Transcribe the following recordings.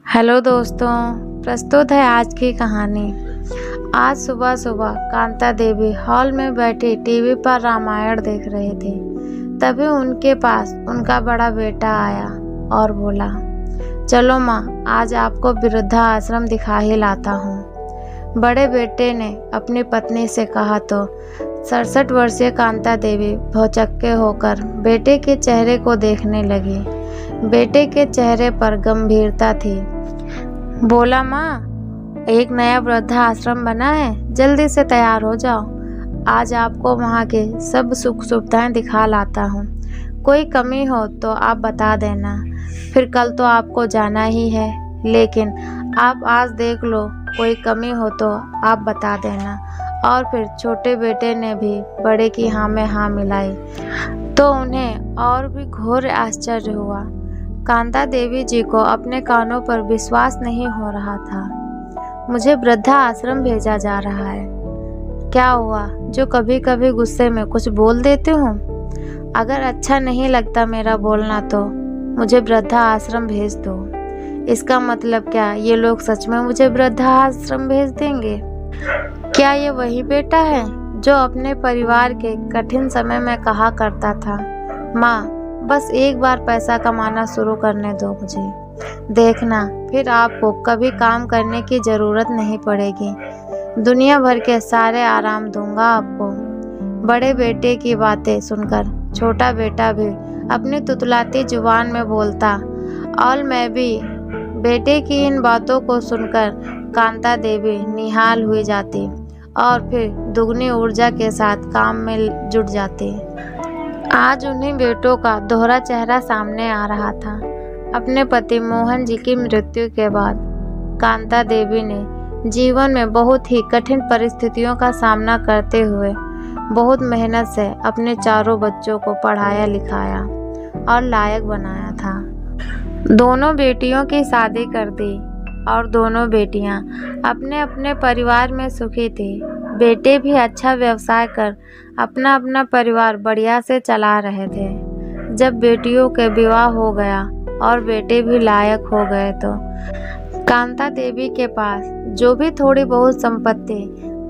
Hello दोस्तों, प्रस्तुत है आज की कहानी। आज सुबह सुबह कांता देवी हॉल में बैठी टीवी पर रामायण देख रही थी। तभी उनके पास उनका बड़ा बेटा आया और बोला, चलो माँ, आज आपको वृद्धाश्रम दिखा ही लाता हूँ। बड़े बेटे ने अपनी पत्नी से कहा तो 67 वर्षीय कांता देवी भौचक्के होकर बेटे के चेहरे को देखने लगी। बेटे के चेहरे पर गंभीरता थी। बोला, माँ, एक नया वृद्धाश्रम बना है, जल्दी से तैयार हो जाओ। आज आपको वहाँ के सब सुख सुविधाएं दिखा लाता हूँ। कोई कमी हो तो आप बता देना। फिर कल तो आपको जाना ही है, लेकिन आप आज देख लो, कोई कमी हो तो आप बता देना। और फिर छोटे बेटे ने भी बड़े की हाँ में हाँ मिलाई तो उन्हें और भी घोर आश्चर्य हुआ। कांता देवी जी को अपने कानों पर विश्वास नहीं हो रहा था। मुझे वृद्धा आश्रम भेजा जा रहा है। क्या हुआ जो कभी कभी गुस्से में कुछ बोल देती हूँ? अगर अच्छा नहीं लगता मेरा बोलना तो मुझे वृद्धा आश्रम भेज दो। इसका मतलब क्या ये लोग सच में मुझे वृद्धा आश्रम भेज देंगे? क्या ये वही बेटा है जो अपने परिवार के कठिन समय में कहा करता था, माँ, बस एक बार पैसा कमाना शुरू करने दो मुझे, देखना फिर आपको कभी काम करने की ज़रूरत नहीं पड़ेगी, दुनिया भर के सारे आराम दूंगा आपको। बड़े बेटे की बातें सुनकर छोटा बेटा भी अपनी तुतलाती जुबान में बोलता और मैं भी। बेटे की इन बातों को सुनकर कांता देवी निहाल हुई जाती और फिर दुगनी ऊर्जा के साथ काम में जुट जाती। आज उन्हीं बेटों का दोहरा चेहरा सामने आ रहा था। अपने पति मोहन जी की मृत्यु के बाद कांता देवी ने जीवन में बहुत ही कठिन परिस्थितियों का सामना करते हुए बहुत मेहनत से अपने चारों बच्चों को पढ़ाया लिखाया और लायक बनाया था। दोनों बेटियों की शादी कर दी और दोनों बेटियां अपने अपने परिवार में सुखी थी। बेटे भी अच्छा व्यवसाय कर अपना अपना परिवार बढ़िया से चला रहे थे। जब बेटियों के विवाह हो गया और बेटे भी लायक हो गए तो कांता देवी के पास जो भी थोड़ी बहुत संपत्ति,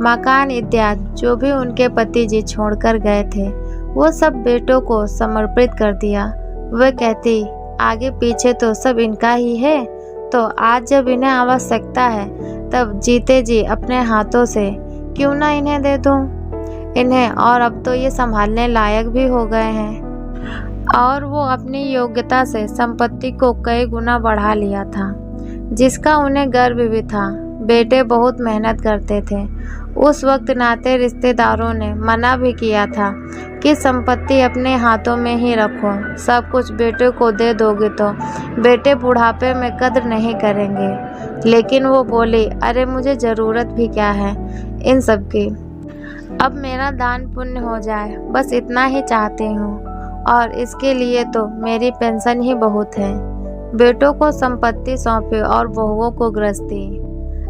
मकान इत्यादि जो भी उनके पति जी छोड़कर गए थे, वो सब बेटों को समर्पित कर दिया। वह कहती, आगे पीछे तो सब इनका ही है, तो आज जब इन्हें आवश्यकता है तब जीते जी अपने हाथों से क्यों ना इन्हें दे दूं इन्हें। और अब तो ये संभालने लायक भी हो गए हैं। और वो अपनी योग्यता से संपत्ति को कई गुना बढ़ा लिया था, जिसका उन्हें गर्व भी था। बेटे बहुत मेहनत करते थे। उस वक्त नाते रिश्तेदारों ने मना भी किया था कि संपत्ति अपने हाथों में ही रखो, सब कुछ बेटे को दे दोगे तो बेटे बुढ़ापे में कद्र नहीं करेंगे। लेकिन वो बोली, अरे मुझे ज़रूरत भी क्या है इन सब की, अब मेरा दान पुण्य हो जाए, बस इतना ही चाहती हूँ, और इसके लिए तो मेरी पेंशन ही बहुत है। बेटों को संपत्ति सौंपी और बहुओं को गृहस्थी।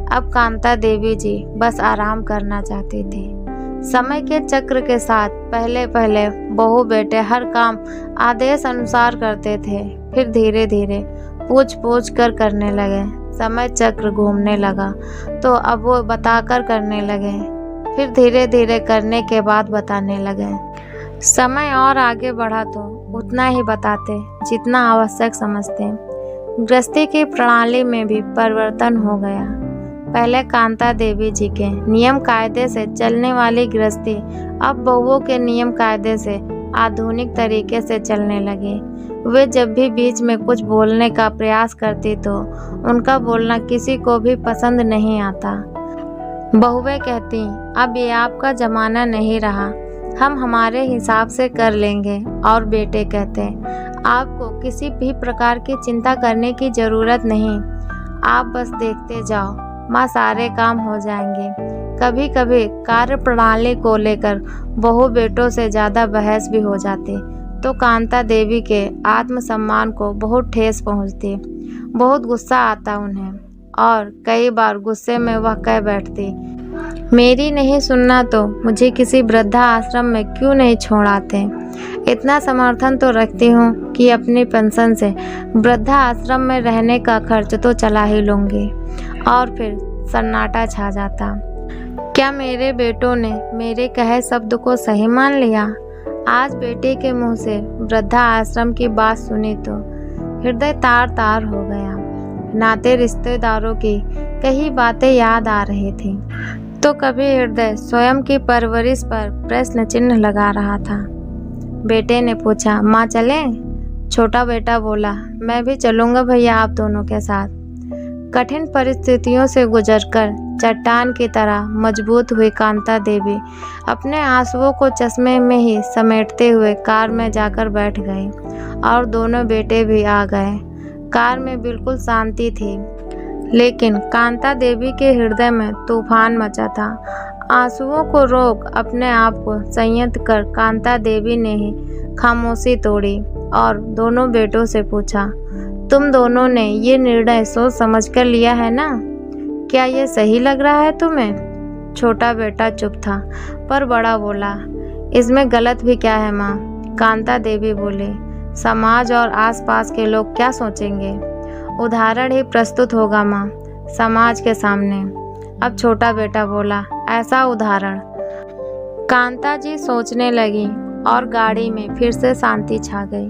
अब कांता देवी जी बस आराम करना चाहती थी। समय के चक्र के साथ पहले पहले बहू बेटे हर काम आदेश अनुसार करते थे, फिर धीरे धीरे पूछ पूछ कर करने लगे। समय चक्र घूमने लगा तो अब वो बताकर करने लगे, फिर धीरे धीरे करने के बाद बताने लगे। समय और आगे बढ़ा तो उतना ही बताते जितना आवश्यक समझते। गृहस्थी की प्रणाली में भी परिवर्तन हो गया। पहले कांता देवी जी के नियम कायदे से चलने वाली गृहस्थी अब बहुओं के नियम कायदे से आधुनिक तरीके से चलने लगी। वे जब भी बीच में कुछ बोलने का प्रयास करती तो उनका बोलना किसी को भी पसंद नहीं आता। बहुएं कहती, अब ये आपका जमाना नहीं रहा, हम हमारे हिसाब से कर लेंगे। और बेटे कहते, आपको किसी भी प्रकार की चिंता करने की ज़रूरत नहीं, आप बस देखते जाओ, माँ, सारे काम हो जाएंगे। कभी कभी कार्य प्रणाली को लेकर बहू बेटों से ज़्यादा बहस भी हो जाती तो कांता देवी के आत्मसम्मान को बहुत ठेस पहुँचती। बहुत गुस्सा आता उन्हें और कई बार गुस्से में वह कह बैठती, मेरी नहीं सुनना तो मुझे किसी वृद्धा आश्रम में क्यों नहीं छोड़ाते। इतना समर्थन तो रखती हूँ कि अपनी पेंशन से वृद्धा आश्रम में रहने का खर्च तो चला ही लूँगी। और फिर सन्नाटा छा जाता। क्या मेरे बेटों ने मेरे कहे शब्द को सही मान लिया? आज बेटे के मुंह से वृद्धा आश्रम की बात सुनी तो हृदय तार तार हो गया। नाते रिश्तेदारों की कई बातें याद आ रही थी तो कभी हृदय स्वयं की परवरिश पर प्रश्न चिन्ह लगा रहा था। बेटे ने पूछा, माँ चलें? छोटा बेटा बोला, मैं भी चलूँगा भैया आप दोनों के साथ। कठिन परिस्थितियों से गुजरकर चट्टान की तरह मजबूत हुई कांता देवी अपने आंसुओं को चश्मे में ही समेटते हुए कार में जाकर बैठ गई और दोनों बेटे भी आ गए। कार में बिल्कुल शांति थी, लेकिन कांता देवी के हृदय में तूफान मचा था। आंसुओं को रोक अपने आप को संयत कर कांता देवी ने ही खामोशी तोड़ी और दोनों बेटों से पूछा, तुम दोनों ने ये निर्णय सोच समझ कर लिया है ना? क्या ये सही लग रहा है तुम्हें? छोटा बेटा चुप था, पर बड़ा बोला, इसमें गलत भी क्या है माँ? कांता देवी बोली, समाज और आसपास के लोग क्या सोचेंगे? उदाहरण ही प्रस्तुत होगा माँ समाज के सामने। अब छोटा बेटा बोला, ऐसा उदाहरण? कांता जी सोचने लगी और गाड़ी में फिर से शांति छा गई।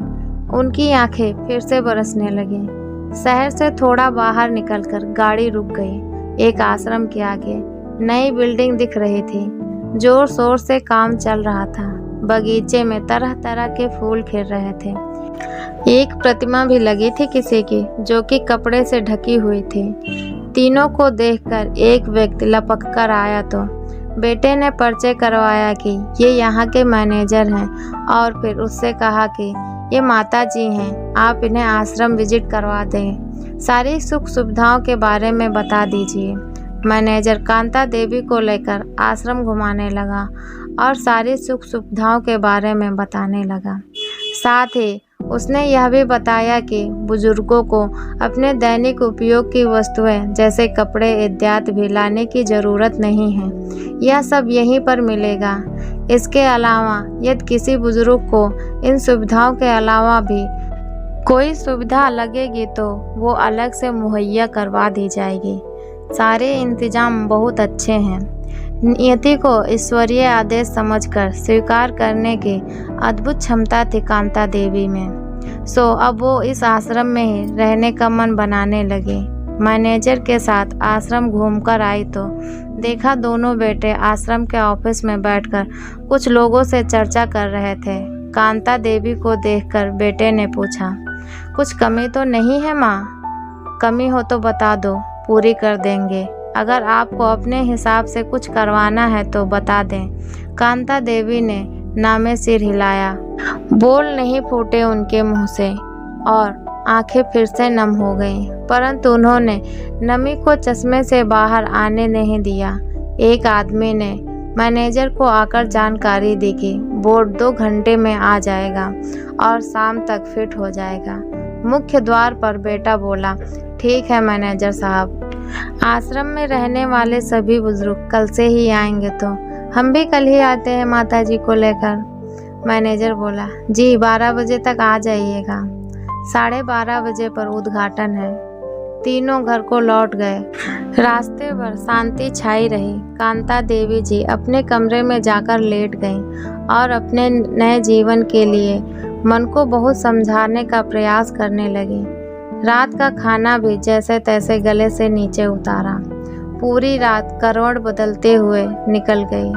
उनकी आंखें फिर से बरसने लगी। शहर से थोड़ा बाहर निकलकर गाड़ी रुक गई। एक आश्रम के आगे नई बिल्डिंग दिख रही थी। जोर शोर से काम चल रहा था। बगीचे में तरह तरह के फूल खिल रहे थे। एक प्रतिमा भी लगी थी किसी की, जो कि कपड़े से ढकी हुई थी। तीनों को देखकर एक व्यक्ति लपक कर आया तो बेटे ने परिचय करवाया कि ये यहाँ के मैनेजर हैं और फिर उससे कहा कि ये माता जी हैं, आप इन्हें आश्रम विजिट करवा दें, सारी सुख सुविधाओं के बारे में बता दीजिए। मैनेजर कांता देवी को लेकर आश्रम घुमाने लगा और सारी सुख सुविधाओं के बारे में बताने लगा। साथ ही उसने यह भी बताया कि बुजुर्गों को अपने दैनिक उपयोग की वस्तुएं जैसे कपड़े इत्यादि भी लाने की ज़रूरत नहीं है, यह सब यहीं पर मिलेगा। इसके अलावा यदि किसी बुजुर्ग को इन सुविधाओं के अलावा भी कोई सुविधा लगेगी तो वो अलग से मुहैया करवा दी जाएगी। सारे इंतजाम बहुत अच्छे हैं। नियति को ईश्वरीय आदेश समझकर स्वीकार करने की अद्भुत क्षमता थी कांता देवी में। अब वो इस आश्रम में ही रहने का मन बनाने लगे। मैनेजर के साथ आश्रम घूमकर आई तो देखा दोनों बेटे आश्रम के ऑफिस में बैठकर कुछ लोगों से चर्चा कर रहे थे। कांता देवी को देखकर बेटे ने पूछा, कुछ कमी तो नहीं है माँ? कमी हो तो बता दो, पूरी कर देंगे। अगर आपको अपने हिसाब से कुछ करवाना है तो बता दें। कांता देवी ने नामे सिर हिलाया। बोल नहीं फूटे उनके मुंह से और आंखें फिर से नम हो गईं, परंतु उन्होंने नमी को चश्मे से बाहर आने नहीं दिया। एक आदमी ने मैनेजर को आकर जानकारी दी कि बोर्ड 2 घंटे में आ जाएगा और शाम तक फिट हो जाएगा। मुख्य द्वार पर बेटा बोला, ठीक है मैनेजर साहब, आश्रम में रहने वाले सभी बुजुर्ग कल से ही आएंगे तो हम भी कल ही आते हैं माताजी को लेकर। मैनेजर बोला, जी 12 बजे तक आ जाइएगा। 12:30 बजे पर उद्घाटन है। तीनों घर को लौट गए। रास्ते भर शांति छाई रही। कांता देवी जी अपने कमरे में जाकर लेट गईं और अपने नए जीवन के लिए मन को बहुत समझाने का प्रयास करने लगी। रात का खाना भी जैसे तैसे गले से नीचे उतारा। पूरी रात करवट बदलते हुए निकल गई।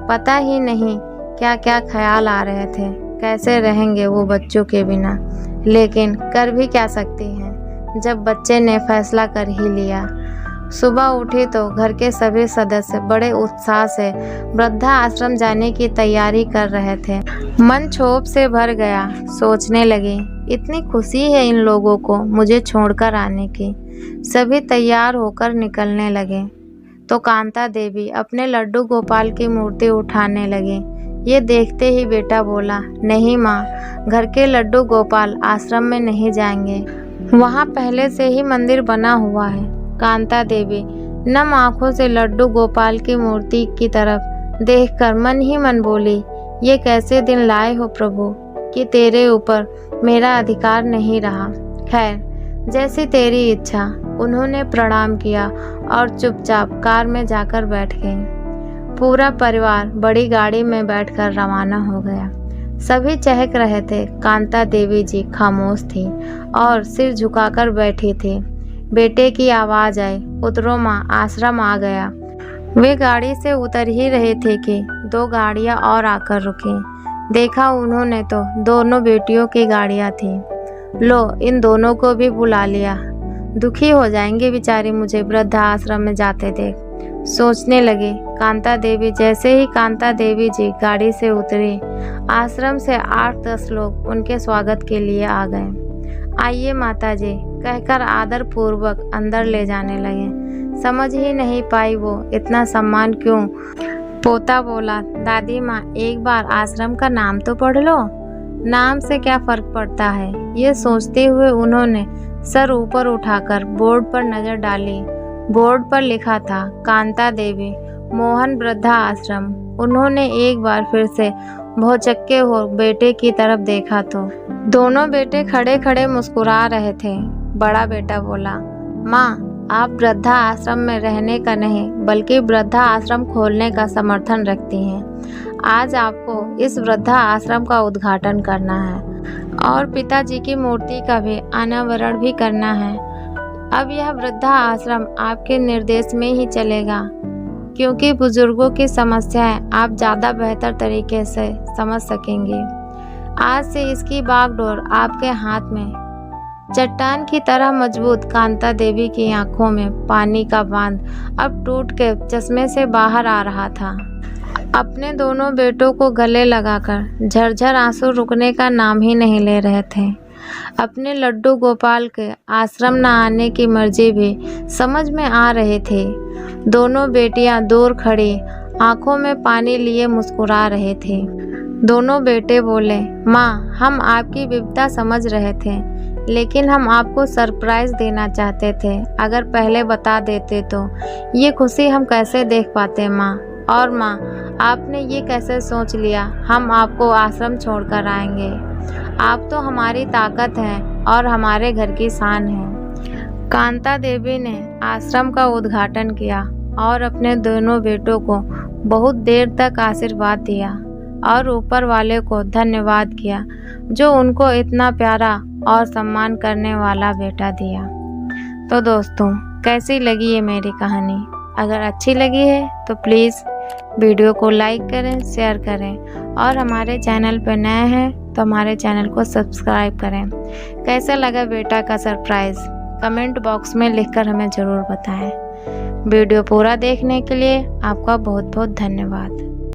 पता ही नहीं क्या क्या ख्याल आ रहे थे, कैसे रहेंगे वो बच्चों के बिना। लेकिन कर भी क्या सकती हैं जब बच्चे ने फैसला कर ही लिया। सुबह उठी तो घर के सभी सदस्य बड़े उत्साह से वृद्धा आश्रम जाने की तैयारी कर रहे थे। मन क्षोभ से भर गया। सोचने लगी, इतनी खुशी है इन लोगों को मुझे छोड़कर आने की। सभी तैयार होकर निकलने लगे तो कांता देवी अपने लड्डू गोपाल की मूर्ति उठाने लगी। ये देखते ही बेटा बोला, नहीं माँ, घर के लड्डू गोपाल आश्रम में नहीं जाएंगे, वहाँ पहले से ही मंदिर बना हुआ है। कांता देवी नम आंखों से लड्डू गोपाल की मूर्ति की तरफ देखकर मन ही मन बोली, ये कैसे दिन लाए हो प्रभु, कि तेरे ऊपर मेरा अधिकार नहीं रहा। खैर, जैसी तेरी इच्छा। उन्होंने प्रणाम किया और चुपचाप कार में जाकर बैठ गई। पूरा परिवार बड़ी गाड़ी में बैठकर रवाना हो गया। सभी चहक रहे थे। कांता देवी जी खामोश थी और सिर झुकाकर बैठी थी। बेटे की आवाज़ आई, उतरो माँ, आश्रम आ गया। वे गाड़ी से उतर ही रहे थे कि 2 गाड़ियाँ और आकर रुकी। देखा उन्होंने तो दोनों बेटियों की गाड़ियाँ थी। लो, इन दोनों को भी बुला लिया। दुखी हो जाएंगे बेचारी मुझे वृद्धा आश्रम में जाते देख, सोचने लगी कांता देवी। जैसे ही कांता देवी जी गाड़ी से उतरी, आश्रम से 8-10 लोग उनके स्वागत के लिए आ गए। आइए माता जी कहकर आदर पूर्वक अंदर ले जाने लगे। समझ ही नहीं पाई वो इतना सम्मान क्यों। पोता बोला, दादी माँ एक बार आश्रम का नाम तो पढ़ लो, नाम से क्या फर्क पड़ता है। ये सोचते हुए उन्होंने सर ऊपर उठाकर बोर्ड पर नजर डाली। बोर्ड पर लिखा था कांता देवी मोहन वृद्धा आश्रम। उन्होंने एक बार फिर से भौचक्के हो बेटे की तरफ देखा तो दोनों बेटे खड़े खड़े मुस्कुरा रहे थे। बड़ा बेटा बोला, माँ आप वृद्धा आश्रम में रहने का नहीं बल्कि वृद्धा आश्रम खोलने का समर्थन रखती हैं। आज आपको इस वृद्धा आश्रम का उद्घाटन करना है और पिताजी की मूर्ति का भी अनावरण भी करना है। अब यह वृद्धा आश्रम आपके निर्देश में ही चलेगा, क्योंकि बुजुर्गों की समस्याएं आप ज़्यादा बेहतर तरीके से समझ सकेंगे। आज से इसकी बागडोर आपके हाथ में। चट्टान की तरह मजबूत कांता देवी की आंखों में पानी का बांध अब टूट के चश्मे से बाहर आ रहा था। अपने दोनों बेटों को गले लगाकर झरझर आंसू रुकने का नाम ही नहीं ले रहे थे। अपने लड्डू गोपाल के आश्रम न आने की मर्जी भी समझ में आ रहे थे। दोनों बेटियां दूर खड़ी आंखों में पानी लिए मुस्कुरा रहे थे। दोनों बेटे बोले, माँ हम आपकी विपदा समझ रहे थे, लेकिन हम आपको सरप्राइज देना चाहते थे। अगर पहले बता देते तो ये खुशी हम कैसे देख पाते माँ। और माँ आपने ये कैसे सोच लिया हम आपको आश्रम छोड़कर आएंगे। आप तो हमारी ताकत हैं और हमारे घर की शान हैं। कांता देवी ने आश्रम का उद्घाटन किया और अपने दोनों बेटों को बहुत देर तक आशीर्वाद दिया और ऊपर वाले को धन्यवाद किया जो उनको इतना प्यारा और सम्मान करने वाला बेटा दिया। तो दोस्तों कैसी लगी ये मेरी कहानी? अगर अच्छी लगी है तो प्लीज़ वीडियो को लाइक करें, शेयर करें और हमारे चैनल पर नए हैं तो हमारे चैनल को सब्सक्राइब करें। कैसा लगा बेटा का सरप्राइज़ कमेंट बॉक्स में लिखकर हमें ज़रूर बताएं। वीडियो पूरा देखने के लिए आपका बहुत बहुत धन्यवाद।